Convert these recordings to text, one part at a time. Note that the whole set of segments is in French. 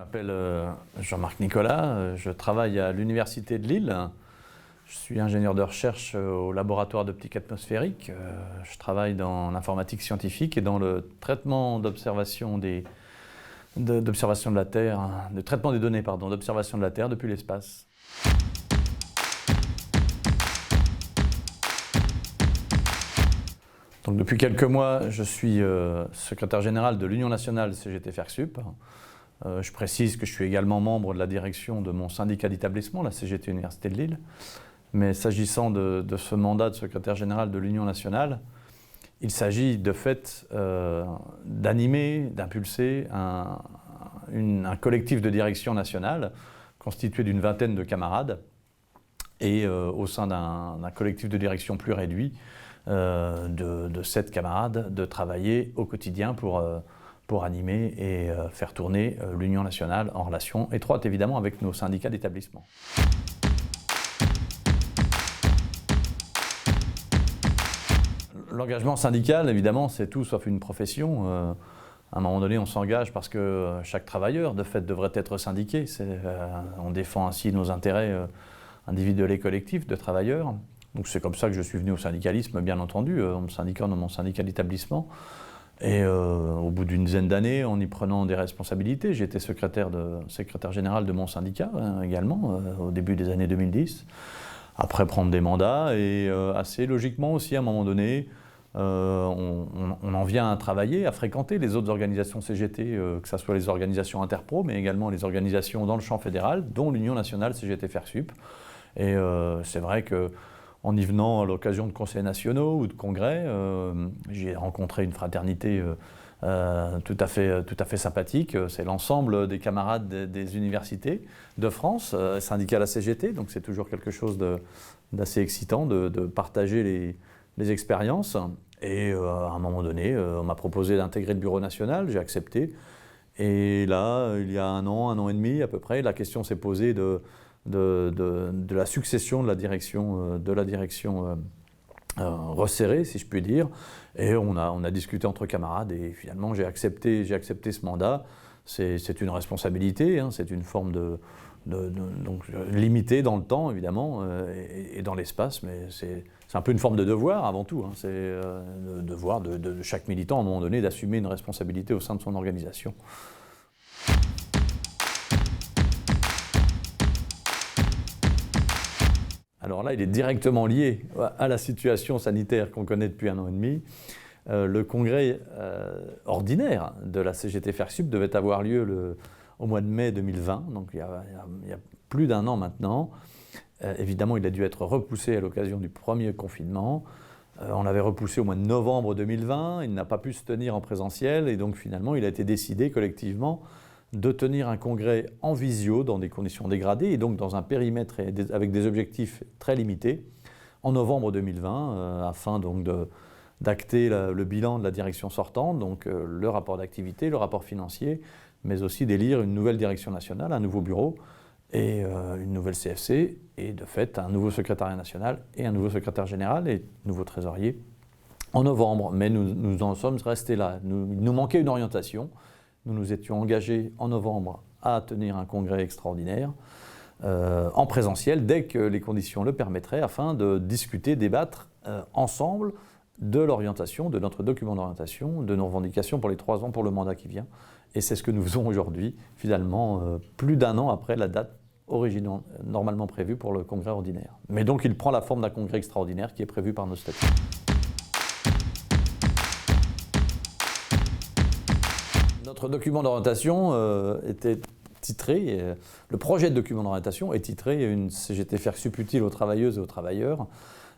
Je m'appelle Jean-Marc Nicolas, je travaille à l'Université de Lille. Je suis ingénieur de recherche au laboratoire d'optique atmosphérique. Je travaille dans l'informatique scientifique et dans le traitement d'observation de la Terre, de traitement des données, pardon, d'observation de la Terre depuis l'espace. Donc, depuis quelques mois, je suis secrétaire général de l'Union nationale CGT-FERCSUP. Je précise que je suis également membre de la direction de mon syndicat d'établissement, la CGT Université de Lille. Mais s'agissant de ce mandat de secrétaire général de l'Union nationale, il s'agit de fait d'animer, d'impulser un collectif de direction nationale constitué d'une vingtaine de camarades et au sein d'un collectif de direction plus réduit de 7 camarades, de travailler au quotidien pour animer et faire tourner l'Union nationale en relation étroite évidemment avec nos syndicats d'établissement. L'engagement syndical, évidemment, c'est tout sauf une profession. À un moment donné, on s'engage parce que chaque travailleur, de fait, devrait être syndiqué. On défend ainsi nos intérêts individuels et collectifs de travailleurs. Donc c'est comme ça que je suis venu au syndicalisme, bien entendu, en me syndiquant dans mon syndicat d'établissement. Et au bout d'une dizaine d'années, en y prenant des responsabilités, j'ai été secrétaire général de mon syndicat également, au début des années 2010. Après prendre des mandats et assez logiquement aussi, à un moment donné, on en vient à travailler, à fréquenter les autres organisations CGT, que ce soit les organisations interpro, mais également les organisations dans le champ fédéral, dont l'Union nationale CGT-FERCSUP. Et c'est vrai qu'en y venant à l'occasion de conseils nationaux ou de congrès, j'ai rencontré une fraternité tout à fait sympathique. C'est l'ensemble des camarades des universités de France, syndicat à la CGT, donc c'est toujours quelque chose d'assez excitant de partager les expériences. Et à un moment donné, on m'a proposé d'intégrer le bureau national, j'ai accepté. Et là, il y a un an et demi à peu près, la question s'est posée de la succession de la direction resserrée, si je puis dire. Et on a discuté entre camarades et finalement j'ai accepté ce mandat. C'est une responsabilité, hein, c'est une forme donc limitée dans le temps évidemment et dans l'espace, mais c'est un peu une forme de devoir avant tout. Hein. C'est le devoir de chaque militant à un moment donné d'assumer une responsabilité au sein de son organisation. Alors là, il est directement lié à la situation sanitaire qu'on connaît depuis 1 an et demi. Le congrès ordinaire de la CGT-FERCSUP devait avoir lieu au mois de mai 2020, donc il y a plus d'1 an maintenant. Évidemment, il a dû être repoussé à l'occasion du premier confinement. On l'avait repoussé au mois de novembre 2020, il n'a pas pu se tenir en présentiel et donc finalement il a été décidé collectivement de tenir un congrès en visio dans des conditions dégradées et donc dans un périmètre avec des objectifs très limités en novembre 2020 afin donc d'acter le bilan de la direction sortante, donc le rapport d'activité, le rapport financier, mais aussi d'élire une nouvelle direction nationale, un nouveau bureau et une nouvelle CFC et de fait un nouveau secrétariat national et un nouveau secrétaire général et nouveau trésorier en novembre. Mais nous en sommes restés là. Il nous manquait une orientation. Nous nous étions engagés en novembre à tenir un congrès extraordinaire en présentiel dès que les conditions le permettraient afin de discuter, débattre ensemble de l'orientation, de notre document d'orientation, de nos revendications pour les 3 ans pour le mandat qui vient. Et c'est ce que nous faisons aujourd'hui, finalement, plus d'1 an après la date normalement prévue pour le congrès ordinaire. Mais donc il prend la forme d'un congrès extraordinaire qui est prévu par nos statuts. Notre document d'orientation était titré, le projet de document d'orientation est titré « Une CGT-FERCSUP utile aux travailleuses et aux travailleurs ».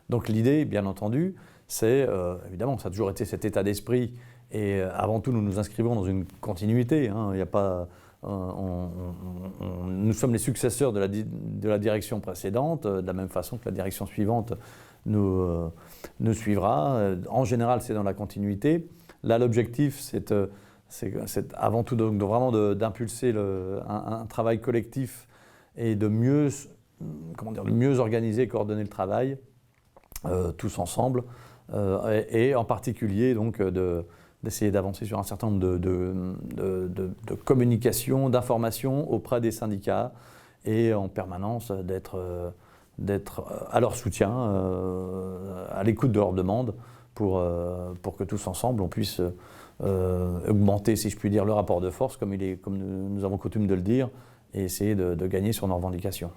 Donc l'idée, bien entendu, c'est, évidemment, ça a toujours été cet état d'esprit et avant tout, nous nous inscrivons dans une continuité. Hein, y a pas, nous sommes les successeurs de la direction précédente, de la même façon que la direction suivante nous suivra. En général, c'est dans la continuité. Là, l'objectif, c'est avant tout donc vraiment d'impulser un travail collectif et de mieux organiser et coordonner le travail tous ensemble et en particulier donc d'essayer d'avancer sur un certain nombre de communications, d'informations auprès des syndicats et en permanence d'être à leur soutien, à l'écoute de leurs demandes pour que tous ensemble on puisse augmenter, si je puis dire, le rapport de force comme nous avons coutume de le dire et essayer de gagner sur nos revendications.